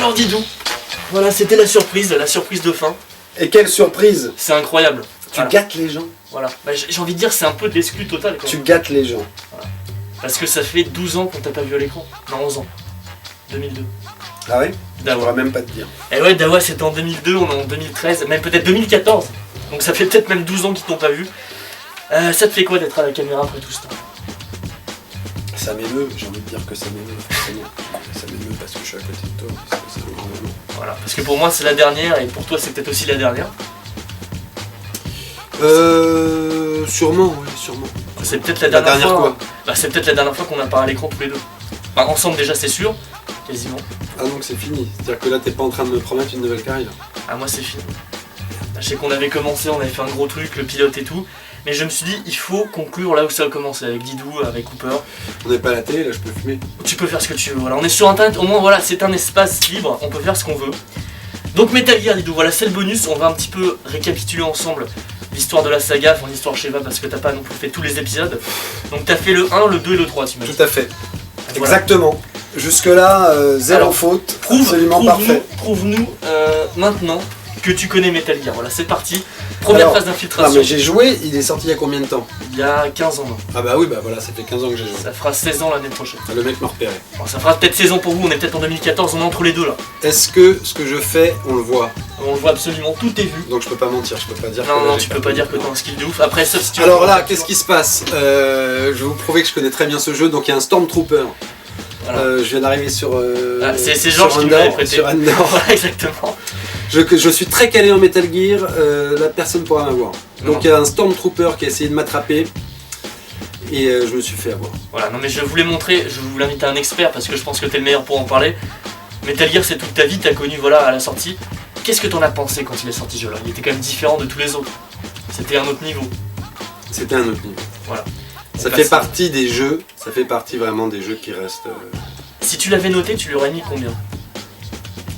Alors Didou, voilà, c'était la surprise de fin. Et quelle surprise! C'est incroyable. Tu gâtes les gens. Voilà, bah, j'ai envie de dire c'est un peu de l'exclu total. Tu gâtes les gens. Voilà. Parce que ça fait 12 ans qu'on t'a pas vu à l'écran. Non, 11 ans. 2002. Ah ouais? Je Dawa. pourrais même pas te dire. Et ouais, Dawa c'était en 2002, on est en 2013, même peut-être 2014. Donc ça fait peut-être même 12 ans qu'ils t'ont pas vu. Ça te fait quoi d'être à la caméra après tout ce temps? Ça m'émeut, j'ai envie de dire que ça m'émeut, forcément. Ça m'émeut parce que je suis à côté de toi, parce que c'est un grand moment. Voilà, parce que pour moi c'est la dernière et pour toi c'est peut-être aussi la dernière. Sûrement, oui, sûrement. C'est peut-être la dernière fois. Quoi? Bah, c'est peut-être la dernière fois qu'on a parlé à l'écran tous les deux. Enfin, ensemble déjà c'est sûr, quasiment. Ah donc c'est fini, c'est-à-dire que là t'es pas en train de me promettre une nouvelle carrière. Ah moi c'est fini. Je sais qu'on avait commencé, on avait fait un gros truc, le pilote et tout. Mais je me suis dit, il faut conclure là où ça a commencé, avec Didou, avec Cooper. On n'est pas à la télé, là je peux fumer. Tu peux faire ce que tu veux, voilà. On est sur internet, au moins voilà, c'est un espace libre, on peut faire ce qu'on veut. Donc Metal Gear Didou, voilà c'est le bonus, on va un petit peu récapituler ensemble l'histoire de la saga, enfin l'histoire Sheva parce que t'as pas non plus fait tous les épisodes. Donc t'as fait le 1, le 2 et le 3 tu m'as dit. Tout à fait. Voilà. Exactement. Jusque là, zéro Alors, faute, absolument parfait. Prouve-nous maintenant que tu connais Metal Gear, voilà c'est parti. Première phase Non d'infiltration. mais j'ai joué, il est sorti il y a combien de temps? Il y a 15 ans. Ah bah oui, bah voilà, ça fait 15 ans que j'ai joué. Ça fera 16 ans l'année prochaine. Le mec m'a repéré. Bon, ça fera peut-être 16 ans pour vous, on est peut-être en 2014, on est entre les deux là. Est-ce que ce que je fais, on le voit? On le voit absolument, tout est vu. Donc je peux pas mentir, je peux pas dire que Non, là, non, j'ai tu peux pas dire que t'as un skill de ouf. Après, sauf si tu Alors là, qu'est-ce qui se passe? Je vais vous prouver que je connais très bien ce jeu. Donc il y a un Stormtrooper. Voilà. Je viens d'arriver sur. C'est Georges qui me l'avait prêté. Sur Andor. Voilà, exactement. Je suis très calé en Metal Gear. La personne pourra m'avoir. Donc il y a un Stormtrooper qui a essayé de m'attraper. Et je me suis fait avoir. Voilà, non mais je voulais montrer, je voulais inviter un expert parce que je pense que t'es le meilleur pour en parler. Metal Gear c'est toute ta vie, t'as connu voilà à la sortie. Qu'est-ce que t'en as pensé quand il est sorti ce jeu là? Il était quand même différent de tous les autres. C'était un autre niveau. C'était un autre niveau. Voilà. Ça fait partie des jeux, ça fait partie vraiment des jeux qui restent. Si tu l'avais noté, tu lui aurais mis combien?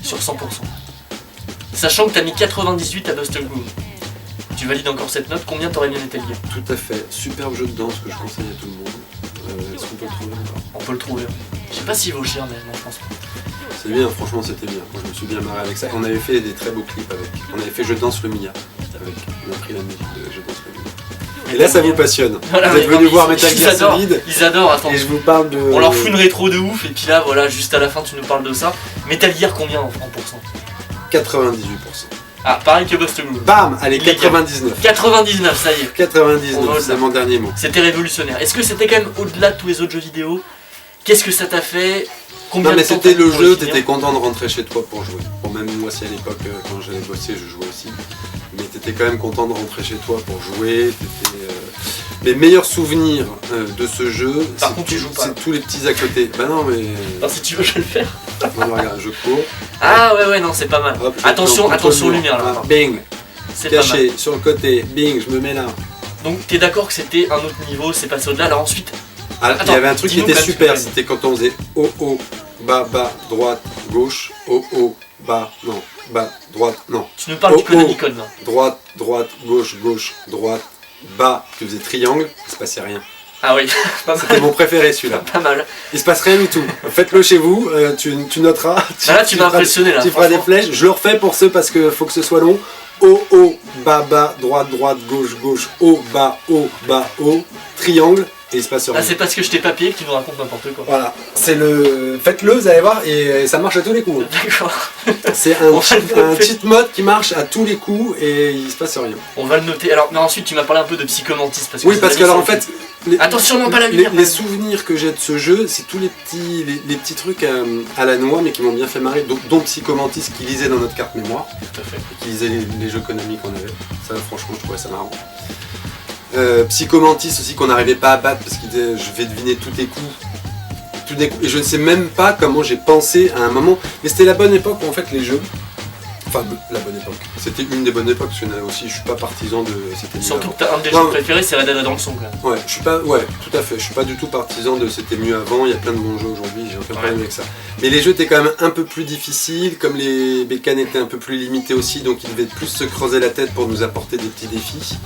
Sur 100%. Sachant que t'as mis 98 à Dust Groove. Tu valides encore cette note, combien t'aurais mis Metal Gear? Tout à fait. Superbe jeu de danse que je conseille à tout le monde. Est-ce qu'on peut le trouver encore? On peut le trouver. Je sais pas s'il vaut cher, mais non, je pense pas. C'est bien, franchement c'était bien. Moi je me suis bien marré avec ça. On avait fait des très beaux clips avec. On avait fait Je danse le Mia avec. On a pris la musique de Je danse le Mia. Et là ça vous passionne. Voilà, vous êtes venu voir Metal ils Gear adorent, Solid. Ils adorent, attends. Et je vous parle de. On leur fout une rétro de ouf, et puis là, voilà, juste à la fin, tu nous parles de ça. Metal Gear, combien en pourcent? 98%. Ah, pareil que Dust Groove. Bam, allez, Il est 99. 99, ça y est. 99, c'est mon dernier mot. C'était révolutionnaire. Est-ce que c'était quand même au-delà de tous les autres jeux vidéo? Qu'est-ce que ça t'a fait? Combien Non mais de temps c'était t'as le mis pour jeu, finir t'étais content de rentrer chez toi pour jouer. Bon même moi si à l'époque quand j'allais bosser je jouais aussi. Mais t'étais quand même content de rentrer chez toi pour jouer. Mes meilleurs souvenirs de ce jeu, Par contre, tu joues pas. c'est tous les petits à côté. Bah non mais... Alors, si tu veux, je vais le faire. Non, regarde, je cours. Ah ouais, non, c'est pas mal. Hop, Attention, contre attention le mur. lumière là. Ah, bing, C'est pas mal. caché sur le côté, bing, je me mets là. Donc t'es d'accord que c'était un autre niveau, c'est passé au-delà. Alors ensuite, Ah, il y Attends, avait un truc qui dis-nous était quand même super, ce que c'était quand on faisait haut, haut, bas, bas, droite, gauche, haut, haut, bas, non, bas, droite, non. tu nous parles Oh, du Konami-Code là. Droite, droite, gauche, gauche, droite, bas, tu faisais triangle, il se passait rien. Ah oui, pas C'était mal. mon préféré celui-là. Pas mal. Il se passe rien du tout. Faites-le chez vous, tu noteras. Ah là, tu m'as impressionné là. Tu feras des franchement. flèches. Je le refais pour ceux parce que faut que ce soit long. Haut, haut, bas, bas, droite, droite, gauche, gauche, haut, bas, haut, triangle, et il se passe rien. Ah, c'est parce que je t'ai papié que tu nous racontes n'importe quoi. Voilà, c'est le. Faites-le, vous allez voir, et ça marche à tous les coups. D'accord. C'est On un, va le un noter. cheat mode qui marche à tous les coups et il se passe rien. On va le noter. Alors, mais ensuite, tu m'as parlé un peu de Psychomantis. Parce que Oui, parce que alors en fait. Attention, non, pas la lumière. Les souvenirs que j'ai de ce jeu, c'est tous les petits trucs à la noix, mais qui m'ont bien fait marrer, dont Psychomantis qui lisait dans notre carte mémoire, Tout à fait. et qui lisait les jeux Konami qu'on avait. Ça, franchement, je trouvais ça marrant. Psychomantis aussi qu'on n'arrivait pas à battre parce qu'il disait je vais deviner tous tes coups. Et je ne sais même pas comment j'ai pensé à un moment. Mais c'était la bonne époque où en fait les jeux. Enfin, la bonne époque. C'était une des bonnes époques, parce qu'il y en a aussi, je suis pas partisan de. C'était mieux Surtout avant. que t'as un des Non, jeux préférés, c'est Red Dead Redemption quand même. Ouais, je suis pas. Ouais, tout à fait. Je suis pas du tout partisan de c'était mieux avant, il y a plein de bons jeux aujourd'hui, j'ai aucun problème avec ça. Mais les jeux étaient quand même un peu plus difficiles, comme les bécanes étaient un peu plus limitées aussi, donc ils devaient plus se creuser la tête pour nous apporter des petits défis.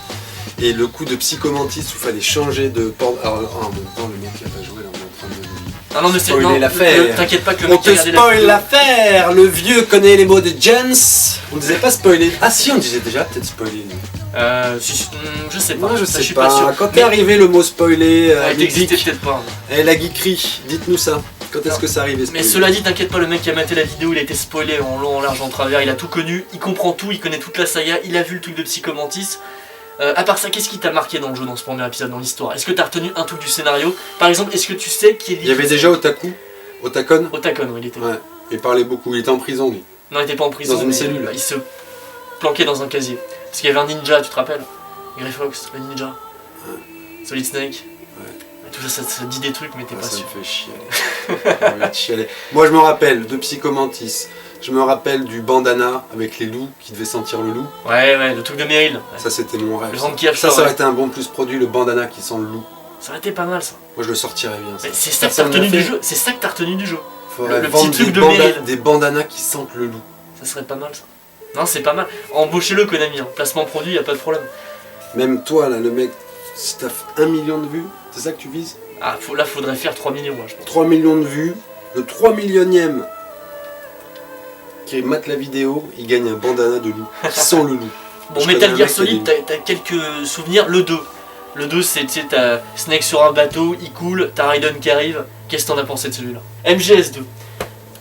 Et le coup de Psychomantis où il fallait changer de port. Alors en même temps, le mec qui a pas joué, là, on est en train de Ah non mais c'est... Spoiler non, l'affaire. t'inquiète pas que le On mec qui a te regardé spoil vidéo- l'affaire. Le vieux connaît les mots de Jens. On disait pas spoiler. Ah si, on disait déjà peut-être spoiler. je sais pas. Moi je Ça, sais suis pas. sûr. Quand Mais- t'es arrivé le mot spoiler, Ouais, il existait peut-être pas. la geekerie, dites-nous ça. Quand est-ce que ça arrivait Mais cela dit, t'inquiète pas, le mec qui a maté la vidéo, il a été spoilé en long, en large, en travers, il a tout connu, il comprend tout, il connaît toute la saga, il a vu le truc de Psychomantis. À part ça, qu'est-ce qui t'a marqué dans le jeu, dans ce premier épisode, dans l'histoire? Est-ce que t'as retenu un truc du scénario? Par exemple, est-ce que tu sais qui est Il y avait déjà Otaku, Otakon. Otakon, il était. Ouais, il parlait beaucoup, il était en prison lui. Non, il était pas en prison, Dans une mais, cellule. il se planquait dans un casier. Parce qu'il y avait un ninja, tu te rappelles? Grey Fox, le ninja. Ouais. Solid Snake. Ouais. Et tout ça, ça dit des trucs, mais t'es pas Ça sûr. me fait chialer. J'ai envie de chialer. Moi je me rappelle de Psychomantis, je me rappelle du bandana avec les loups qui devaient sentir le loup. Ouais, le truc de Meryl. Ouais. Ça c'était mon rêve. Le Ça, Ranky After, ça aurait ouais. été un bon plus produit, le bandana qui sent le loup. Ça aurait été pas mal ça. Moi je le sortirais bien ça. Mais c'est ça que t'as Personne retenu l'a du fait. jeu. C'est ça que t'as retenu du jeu. Faudrait le vendre petit truc des de Meryl. des bandanas qui sentent le loup. Ça serait pas mal ça. Non, c'est pas mal. Embauchez-le, Konami. Hein. Placement produit, y a pas de problème. Même toi là, le mec, si t'as 1 million de vues, c'est ça que tu vises? Ah, là, faudrait faire 3 millions, moi, je pense. 3 millions de vues, le 3 millionième qui mate la vidéo, il gagne un bandana de loup, qui sent le loup. Bon, Je Metal connais un Gear mec Solid, qui a t'as quelques souvenirs. Le 2. Le 2, c'est, tu sais, t'as Snake sur un bateau, il coule, t'as Raiden qui arrive. Qu'est-ce que t'en as pensé de celui-là? MGS2.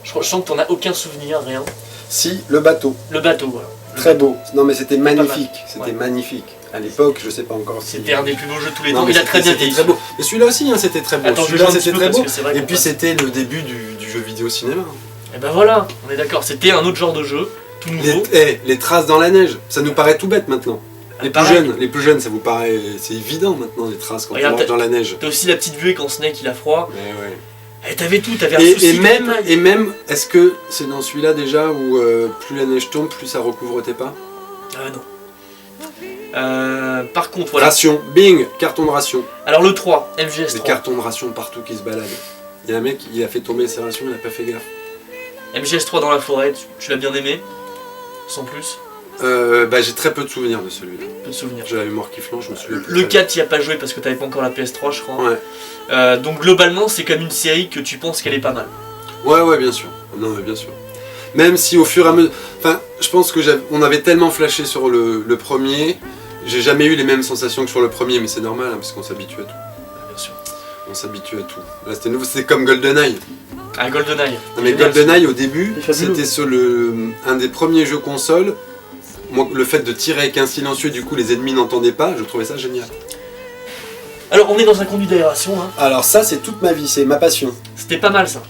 Je sens que t'en as aucun souvenir, rien. Si, le bateau, Le bateau, voilà. très beau. Non mais c'était magnifique, mal. c'était Ouais. magnifique. À l'époque, je sais pas encore si... C'était un des plus beaux jeux de tous les Non, temps. mais Il a très bien c'était vieilli. très beau. Mais celui-là aussi, hein, c'était très beau. Attends, je vais Celui-là, jouer un petit c'était peu très parce beau. que c'est vrai Et qu'on puis passe. c'était le début du jeu vidéo cinéma. Et ben voilà, on est d'accord. C'était un autre genre de jeu, tout nouveau. Les traces dans la neige, ça nous paraît tout bête maintenant. Les Pareil. plus jeunes, ça vous paraît... C'est évident maintenant, les traces quand Regarde, on marche dans la neige. T'as aussi la petite buée quand Snake il a froid. Mais ouais. Et t'avais tout, t'avais un souci Et de même, détail. est-ce que c'est dans celui-là déjà où plus la neige tombe, plus ça recouvre tes pas? Ah non. Par contre, voilà. Ration, bing, carton de ration. Alors le 3, Des MGS3. cartons de ration partout qui se baladent. Il y a un mec, il a fait tomber ses rations, il a pas fait gaffe. MGS3 dans la forêt, tu l'as bien aimé? Sans plus? J'ai très peu de souvenirs de celui-là. Peu de souvenirs. J'ai la mémoire qui flanche, je me souviens plus Le très 4, y a pas joué parce que t'avais pas encore la PS3, je crois. bien. Ouais. Donc globalement, c'est comme une série que tu penses qu'elle est pas mal. Ouais, bien sûr. Non, mais bien sûr. Même si au fur et à mesure... Enfin, je pense que on avait tellement flashé sur le premier, j'ai jamais eu les mêmes sensations que sur le premier, mais c'est normal, hein, parce qu'on s'habitue à tout. Bien sûr. On s'habitue à tout. Là, c'était nouveau, c'était comme GoldenEye. Ah, GoldenEye. Non, mais Génial, GoldenEye, au début, C'est fabuleux. c'était sur un des premiers jeux console. Moi, le fait de tirer avec un silencieux, du coup, les ennemis n'entendaient pas, je trouvais ça génial. Alors, on est dans un conduit d'aération, hein. Alors ça, c'est toute ma vie, c'est ma passion. C'était pas mal ça.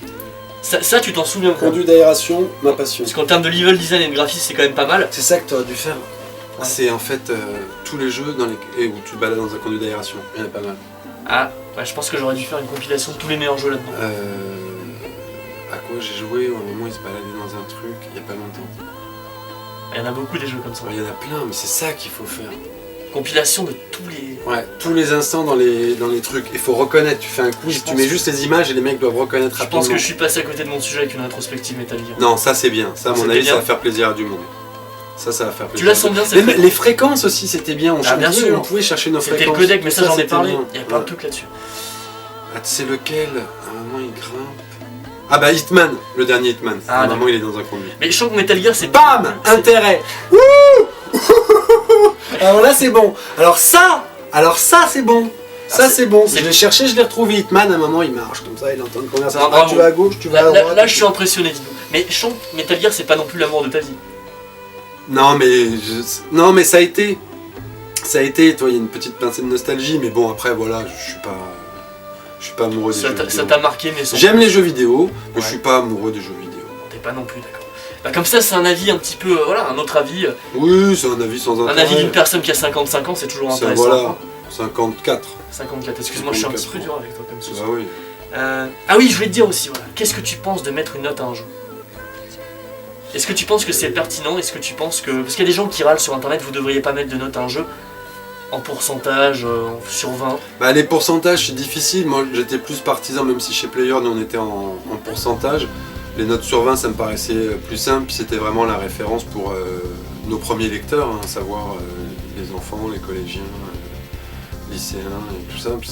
Ça, tu t'en souviens quand même. Conduit d'aération, ma passion. Parce qu'en termes de level design et de graphisme, c'est quand même pas mal. C'est ça que tu aurais dû faire. Ouais. C'est en fait tous les jeux où tu te balades dans un conduit d'aération. Il y en a pas mal. Ah, ouais, je pense que j'aurais dû faire une compilation de tous les meilleurs jeux là-dedans. À quoi j'ai joué? À un moment, il se baladait dans un truc il y a pas longtemps. Il y en a beaucoup des jeux comme ça. Il y en a plein, mais c'est ça qu'il faut faire. Compilation de tous les... Ouais, tous les instants dans les trucs. Il faut reconnaître. Tu fais un quiz, Je tu pense mets que- juste les images et les mecs doivent reconnaître Je rapidement. pense que je suis passé à côté de mon sujet avec une rétrospective Metal Gear. Non, ça c'est bien. Ça, à mon C'était avis, bien. ça va faire plaisir à du monde. Ça va faire plaisir. Tu la sens bien cette Même fréquence les fréquences aussi, c'était bien. On Ah, bien changeait, sûr. on pouvait chercher nos C'était fréquences. le codec, mais Tout ça j'en ai c'était parlé. bien. Il y a plein de Ouais. trucs là-dessus. Ah, tu sais lequel? À un moment, il grimpe. Ah bah Hitman, le dernier Hitman. Ah, à un moment, il est dans un conduit. Mais je sens que Metal Gear c'est... Bam, c'est- intérêt. Wouh. Alors là, c'est bon. Alors ça, c'est bon. Ça Ah, c'est bon. c'est- Je l'ai cherché, je l'ai retrouvé. Hitman, à un moment, il marche comme ça, il entend une conversation. Ah, bravo. Tu vas à gauche, tu vas à Là, droite. là, je suis impressionné, dis-donc. Mais je sens que Metal Gear c'est pas non plus l'amour de ta vie. Non mais ça a été, toi il y a une petite pincée de nostalgie, mais bon après voilà, je suis pas amoureux des Ça jeux t'a- vidéo. ça t'a marqué, mais sans... J'aime les jeux vidéo, mais Ouais. je suis pas amoureux des jeux vidéo. T'es pas non plus, d'accord. Bah, comme ça, c'est un avis un petit peu... voilà, un autre avis. Oui, c'est un avis sans Un intérêt. avis d'une personne qui a 55 ans, c'est toujours C'est intéressant. voilà, 54. 54, excuse-moi, je suis un petit peu 54 dur avec toi comme ça. Bah oui. Ah oui, je voulais te dire aussi, voilà. Qu'est-ce que tu penses de mettre une note à un jeu? Est-ce que tu penses que c'est pertinent? Est-ce que tu penses que... Parce qu'il y a des gens qui râlent sur internet, vous devriez pas mettre de note à un jeu en pourcentage, sur 20. Bah les pourcentages c'est difficile, moi j'étais plus partisan, même si chez Player nous on était en pourcentage. Les notes sur 20 ça me paraissait plus simple, puis c'était vraiment la référence pour nos premiers lecteurs, hein, à savoir les enfants, les collégiens, lycéens et tout ça. Puis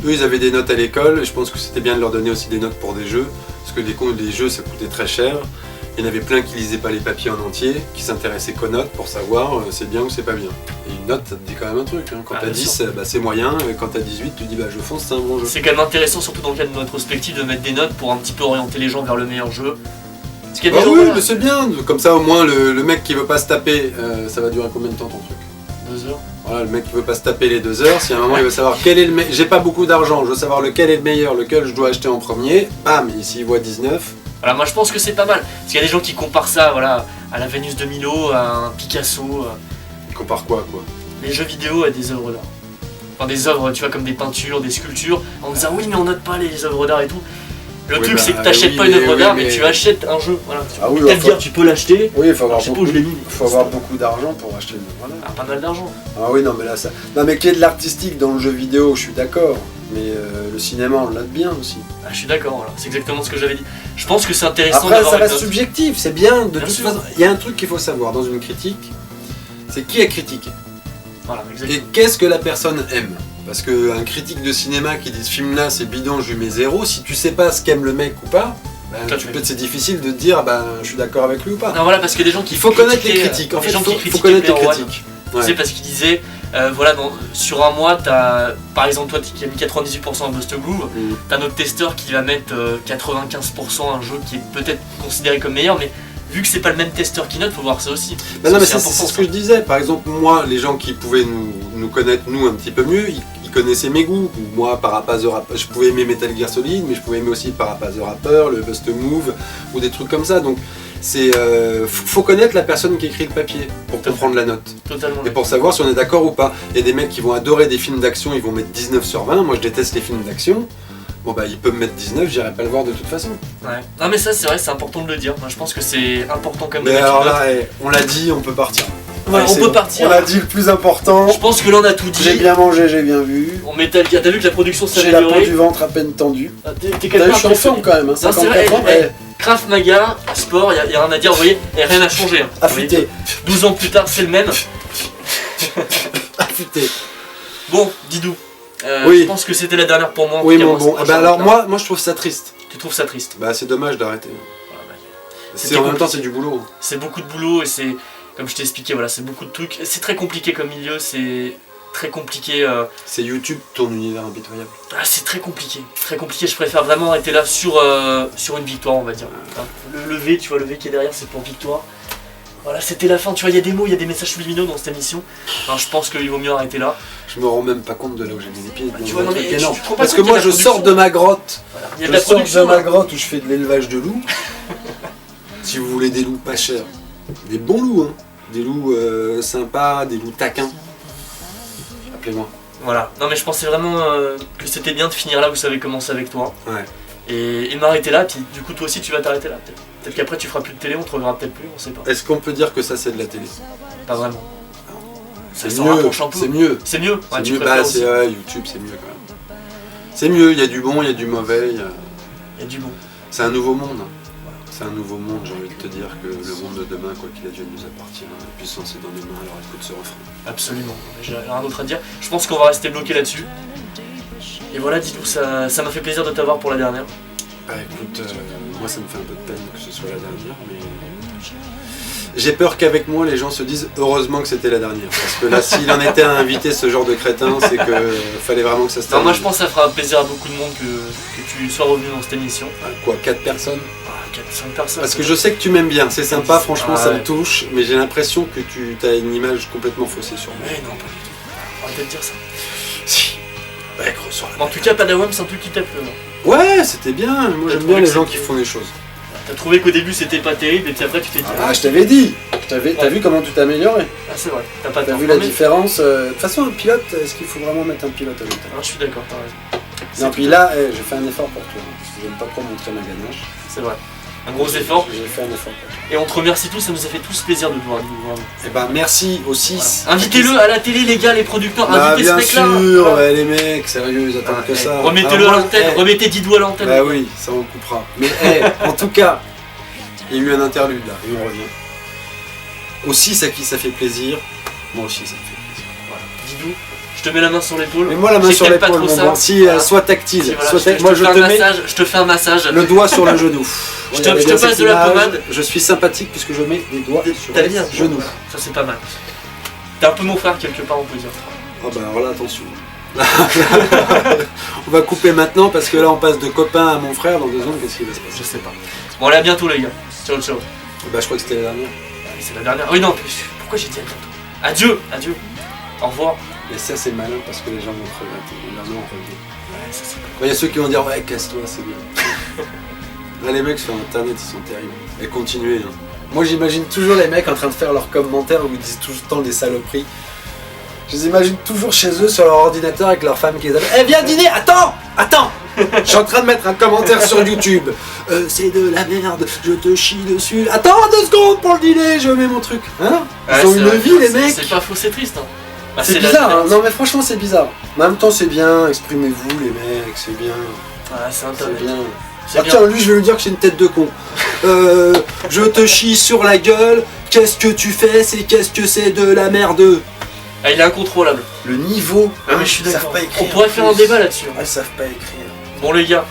eux, ils avaient des notes à l'école, et je pense que c'était bien de leur donner aussi des notes pour des jeux, parce que les jeux, ça coûtait très cher. Il y en avait plein qui lisaient pas les papiers en entier, qui s'intéressaient qu'aux notes pour savoir c'est bien ou c'est pas bien. Et une note, ça te dit quand même un truc. Hein. Quand t'as 10, c'est moyen, et quand t'as 18, tu dis je fonce, c'est un bon jeu. C'est quand même intéressant, surtout dans le cadre de notre perspective, de mettre des notes pour un petit peu orienter les gens vers le meilleur jeu. Parce qu'il y a des gens, oui, mais c'est bien, comme ça au moins le mec qui veut pas se taper, ça va durer combien de temps ton truc? 2 heures. Voilà, le mec qui veut pas se taper les 2 heures, si à un moment il veut savoir quel est le meilleur, j'ai pas beaucoup d'argent, je veux savoir lequel est le meilleur, lequel je dois acheter en premier, bam, ici il voit 19. Voilà, moi je pense que c'est pas mal, parce qu'il y a des gens qui comparent ça voilà, à la Vénus de Milo, à un Picasso. Il compare quoi Les jeux vidéo à des œuvres d'art. Enfin des œuvres, tu vois, comme des peintures, des sculptures, en disant oui mais on note pas les œuvres d'art et tout. Le truc c'est que t'achètes pas une œuvre d'art, mais tu achètes un jeu. Voilà. Tu peux l'acheter. Oui, il faut avoir, avoir beaucoup d'argent pour acheter une œuvre d'art. Pas mal d'argent. Ah oui, non mais là ça... Non mais qu'il y ait de l'artistique dans le jeu vidéo, je suis d'accord. Mais le cinéma, on l'a bien aussi. Ah, je suis d'accord, voilà. C'est exactement ce que j'avais dit. Je pense que c'est intéressant d'avoir. Après, ça reste note. subjectif, c'est bien. De toute façon, il y a un truc qu'il faut savoir dans une critique, c'est qui a critiqué. Voilà, exactement. Et qu'est-ce que la personne aime. Parce qu'un critique de cinéma qui dit ce film-là, c'est bidon, je lui mets 0, si tu sais pas ce qu'aime le mec ou pas, c'est difficile de te dire je suis d'accord avec lui ou pas. Non, voilà, parce que des gens qui. Il faut connaître les critiques. En fait, il faut connaître les critiques. Ouais. C'est parce qu'il disait, voilà, sur un mois, t'as, par exemple, toi qui as mis 98% à Bust Groove, t'as notre testeur qui va mettre 95% à un jeu qui est peut-être considéré comme meilleur, mais vu que c'est pas le même testeur qui note, faut voir ça aussi. Non, mais c'est ce que je disais. Par exemple, moi, les gens qui pouvaient nous connaître, nous, un petit peu mieux, ils connaissaient mes goûts. Moi, Parappa the Rapper, je pouvais aimer Metal Gear Solid, mais je pouvais aimer aussi Parappa the Rapper, le Bust Move, ou des trucs comme ça. Donc, faut connaître la personne qui écrit le papier pour comprendre la note. Totalement. Et pour savoir si on est d'accord ou pas. Il y a des mecs qui vont adorer des films d'action, ils vont mettre 19 sur 20. Moi je déteste les films d'action. Bon ils peuvent mettre 19, j'irai pas le voir de toute façon. Ouais. Non mais ça c'est vrai, c'est important de le dire. Moi je pense que c'est important quand même. Mais alors là, on l'a dit, on peut partir. Ouais, on peut partir. On a dit le plus important. Je pense que là on a tout dit. J'ai bien mangé, j'ai bien vu. On Metal Gear, t'as vu que la production s'est améliorée. J'ai la peau du ventre à peine tendue. T'es quelqu'un. Je suis en forme quand même, hein, 54 ans. Krav Maga, sport, y a rien à dire, vous voyez, et rien n'a changé. Hein. Affûté. 12 ans plus tard, c'est le même. Affûté. Bon, Didou, oui. Je pense que c'était la dernière pour moi. Oui, mon bon. Alors moi je trouve ça triste. Tu trouves ça triste? C'est dommage d'arrêter. En même temps, c'est du boulot. Hein. C'est beaucoup de boulot et c'est, comme je t'ai expliqué, voilà, c'est beaucoup de trucs. C'est très compliqué comme milieu, c'est très compliqué. C'est YouTube, ton univers impitoyable. C'est très compliqué, je préfère vraiment arrêter là sur une victoire, on va dire. Le V, tu vois, le V qui est derrière, c'est pour victoire. Voilà, c'était la fin, tu vois, il y a des mots, il y a des messages subliminaux dans cette émission. Alors je pense qu'il vaut mieux arrêter là. Je me rends même pas compte de là où j'ai mis les pieds. Tu vois, non, mais parce que moi je sors de ma grotte. Voilà. Je sors de ma grotte où je fais de l'élevage de loups. Si vous voulez des loups pas chers, des bons loups, hein. Des loups sympas, des loups taquins. Appelez-moi. Voilà, non mais je pensais vraiment que c'était bien de finir là où ça avait commencé avec toi. Ouais. Et m'arrêter là, puis du coup toi aussi tu vas t'arrêter là. Peut-être qu'après tu feras plus de télé, on te reverra peut-être plus, on sait pas. Est-ce qu'on peut dire que ça c'est de la télé? Pas vraiment. C'est mieux, c'est mieux. C'est mieux. Ouais, c'est mieux. YouTube c'est mieux quand même. C'est mieux, il y a du bon, il y a du mauvais. Il y a du bon. C'est un nouveau monde. C'est un nouveau monde, j'ai envie de te dire que le monde de demain, quoi qu'il advienne, nous appartient. La puissance est dans nos mains, alors écoute ce refrain. Absolument, j'ai rien d'autre à dire. Je pense qu'on va rester bloqué là-dessus. Et voilà, dis-nous, ça m'a fait plaisir de t'avoir pour la dernière. Écoute, moi ça me fait un peu de peine que ce soit la dernière, mais j'ai peur qu'avec moi les gens se disent heureusement que c'était la dernière. Parce que là, s'il en était à inviter ce genre de crétin, c'est que fallait vraiment que ça se termine. Moi je pense que ça fera plaisir à beaucoup de monde que tu sois revenu dans cette émission. Quoi, 4 personnes? 4-5 personnes. Parce que je sais que tu m'aimes bien, c'est sympa, franchement ça me touche, mais j'ai l'impression que tu as une image complètement faussée sur moi. Mais non, pas du tout. Arrête de dire ça. Si. Gros sur la en tout cas, Padawan, c'est un truc qui t'a plu. Ouais, c'était bien. Moi j'aime bien les gens qui font des choses. T'as trouvé qu'au début c'était pas terrible et puis après tu t'es dit. Je t'avais dit. T'as vu comment tu t'es amélioré? C'est vrai. T'as vu la différence? De toute façon, un pilote, est-ce qu'il faut vraiment mettre un pilote à l'hôtel? Je suis d'accord, t'as raison. Non, puis là, j'ai fait un effort pour toi. Je n'aime pas trop montrer ma ganache. C'est vrai. Un gros effort. J'ai fait un effort pour toi. Et on te remercie tous, ça nous a fait tous plaisir de te voir. Merci aussi. Voilà. Invitez-le à la télé, les gars, les producteurs. Invitez ce mec-là. Bien sûr, les mecs, sérieux, ils attendent que ça. Remettez-le à l'antenne, remettez Didou à l'antenne. Bah oui, ça on coupera. Mais en tout cas, il y a eu un interlude là, et on revient. Aussi, ça fait plaisir. Moi aussi, ça me fait plaisir. Voilà. Didou, Je te mets la main sur l'épaule. Mais moi la main Je sais sur que t'aimes pas l'épaule, trop mon ça. grand. Si, Voilà. soit tactile. Si, voilà, soit je moi te fais un te mets massage, je te fais un massage. le doigt sur le genou. Je te Regardez bien passe cette de la image. pommade. Je suis sympathique puisque je mets des doigts sur T'as les mis un genoux. Voilà. Ça c'est pas mal. T'es un peu mon frère quelque part on peut dire. Oh bah alors là attention. On va couper maintenant parce que là on passe de copain à mon frère. Dans 2 secondes, qu'est-ce qui va se passer? Je sais pas. Bon allez à bientôt les gars. Ciao ciao. Bah je crois que c'était la dernière. Ah, c'est la dernière. Oui non, pourquoi j'ai dit à bientôt? Adieu, adieu. Au revoir. Et ça c'est malin parce que les gens vont te regarder. Les gens vont regarder. Ouais, ça c'est pas. Il y a ceux qui vont dire ouais casse-toi c'est bien. Là les mecs sur internet ils sont terribles. Et continuez. Hein. Moi j'imagine toujours les mecs en train de faire leurs commentaires où ils disent tout le temps des saloperies. Je les imagine toujours chez eux sur leur ordinateur avec leur femme qui les appelle. Eh viens dîner, attends. Je suis en train de mettre un commentaire sur YouTube. C'est de la merde, je te chie dessus. Attends 2 secondes pour le dîner, je mets mon truc. Hein? Ils Ouais, ont c'est une vrai. vie les mecs. C'est pas faux, c'est triste. Hein. Bah, C'est la bizarre, hein. différence. Non mais franchement c'est bizarre. En même temps c'est bien, exprimez-vous les mecs, c'est bien. Ah, c'est C'est internet. bien. C'est Ah bien. tiens, lui je vais lui dire que j'ai une tête de con. Je te chie sur la gueule, qu'est-ce que tu fais, qu'est-ce que c'est de la merde. Ah, il est incontrôlable. Le niveau, Ah, mais je suis ils savent d'accord. pas écrire. On pourrait faire un débat là-dessus. hein. Ah, ils savent pas écrire. Bon les gars,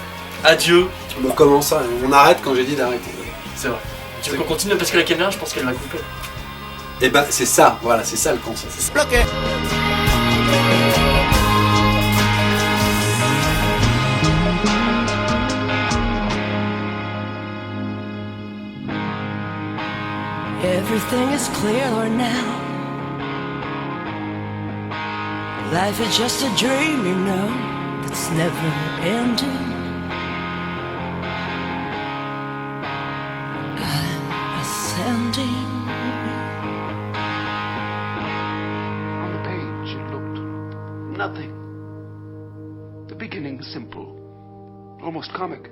adieu. Bon comment ça, on arrête quand j'ai dit d'arrêter. C'est vrai. Tu veux qu'on continue parce que la caméra, je pense qu'elle va couper. Et ben c'est ça, voilà, c'est ça le concept. Bloqué. Everything is clearer now. Life is just a dream, you know, that's never ending. I'm ascending. On the page, it looked nothing. The beginning was simple, almost comic.